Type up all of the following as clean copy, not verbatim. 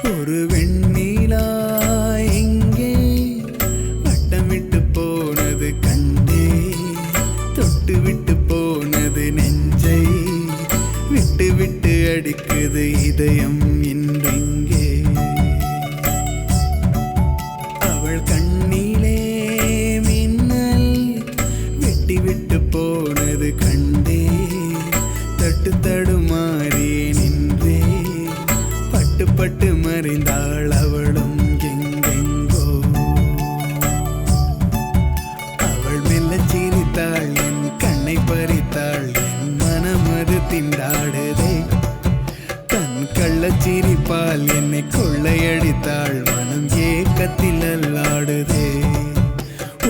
ஒரு வெண்ணிலா எங்கே வட்டமிட்டு போனது கண்டே, தொட்டு விட்டு போனது நெஞ்சை, விட்டு விட்டு அடிக்குது இதயம் இன்றெங்கே. அவள் கண்ணிலே மின்னல் வெட்டி விட்டு போனது கண்டே, தட்டு தடுமாறி நின்றே, பட்டு பட்டு மறைந்தாள் அவளும் எங்கெங்கோ. அவள் மெல்ல சிரித்தாள், என் கண்ணை பறித்தாள், என் மனம் அது திண்டாடுதே. தன் கள்ளச்சிரிப்பால் என்னை கொள்ளையடித்தாள், மனம் ஏக்கத்தில் அல்லாடுதே.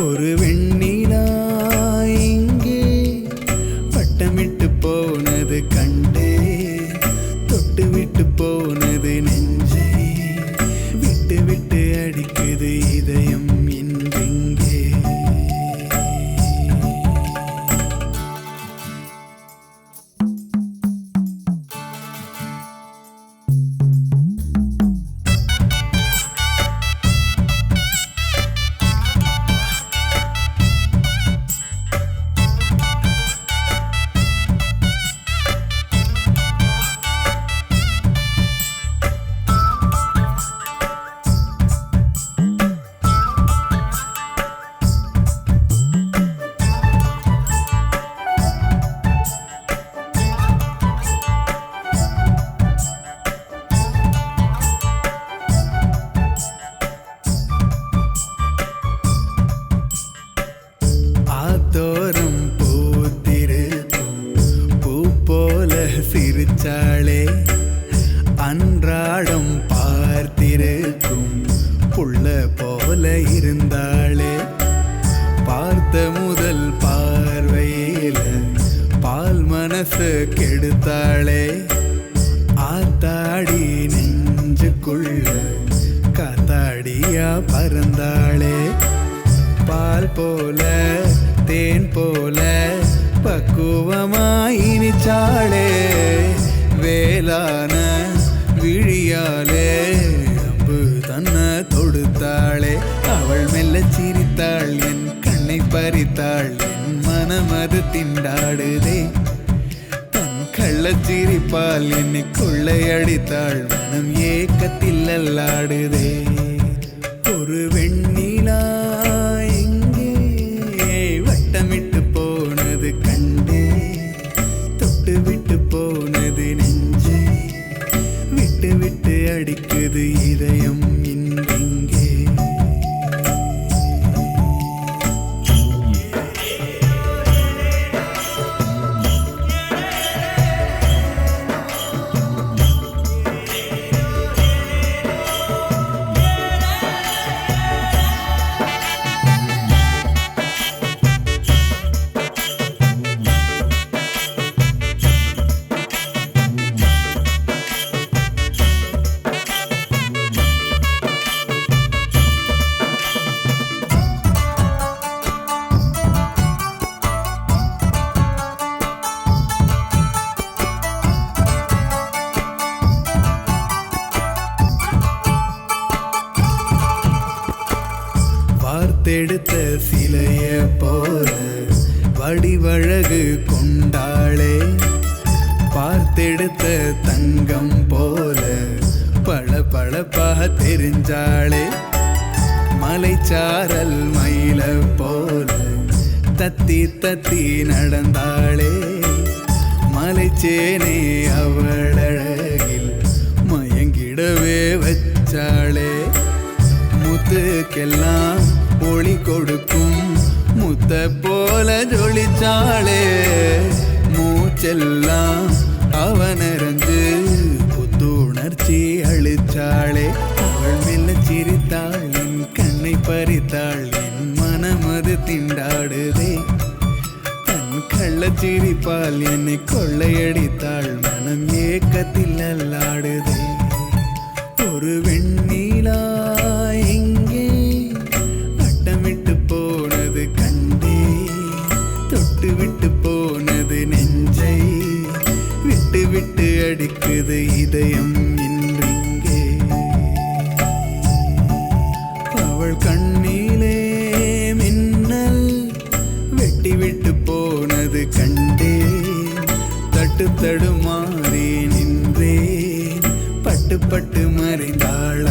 ஒரு வெண்ணிலா இங்கே வட்டமிட்டு போனது கண்டே, தொட்டு விட்டு போனது நெஞ்சை, விட்டு விட்டு அடிக்குது இதயம் இன்றெங்கே. ஆத்தோரம் பூத்திருக்கும் பூ போல சிரிச்சாளே, அன்றாடம் பார்த்திருக்கும் புள்ள போல இருந்தாளே. பார்த்த முதல் பார்வையில பால் மனசு கெடுத்தாளே, ஆத்தாடி நெஞ்சுக்குள்ள காத்தாடியா பறந்தாளே. பால் போல தேன் போல பக்குவமாயினிச்சாளே, வேளான விழியாலே அம்பு தன்னை தொடுத்தாளே. அவள் மெல்ல சிரித்தாள், என் கண்ணை பறித்தாள், என் மனம் அது திண்டாடுதே. தன் கள்ளச்சிரிப்பால் என்னை கொள்ளையடித்தாள், மனம் ஏக்கத்தில் அல்லாடுதே. ஒரு வெண்ணிலா எங்கே வட்டமிட்டு போனது கண்டே, தொட்டு விட்டு போனது நெஞ்சை, விட்டு விட்டு அடிக்குது இதயம் இன்றெங்கே. வார்த்தெடுத்த சிலைய போல வடிவழகு கொண்டாளே, பார்த்தெடுத்த தங்கம் போல பள பளப்பாக தெரிஞ்சாளே. மலைச்சாரல் மயில போல தத்தி தத்தி நடந்தாளே, மலைச்சேனே அவள் அழகில் மயங்கிடவே வச்சாளே. முத்துக்கெல்லாம் ஒளி கொடுக்கும் முத்த போல ஜொலிச்சாளே, மூச்செல்லாம் அவனறிஞ்சு புத்துணர்ச்சி அளிச்சாளே. அவள் மெல்ல சிரித்தாள், என் கண்ணை பறித்தாள், என் மனம் அது திண்டாடுதே. தன் கள்ளச்சிரிப்பால் என்னை கொள்ளையடித்தாள் மனம் ஏக்கத்தில் அல்லாடுதே ஒரு வெண்ணிலா எங்கே வட்டமிட்டு போனது கண்டே தொட்டு விட்டு போனது நெஞ்சை விட்டு விட்டு அடிக்குது இதயம் இன்றிங்கே அவள் கண்ணிலே மின்னல் வெட்டி விட்டு போனது கண்டேன் தட்டு தடுமாறி நின்றேன் பட்டு பட்டு மறைந்தாள்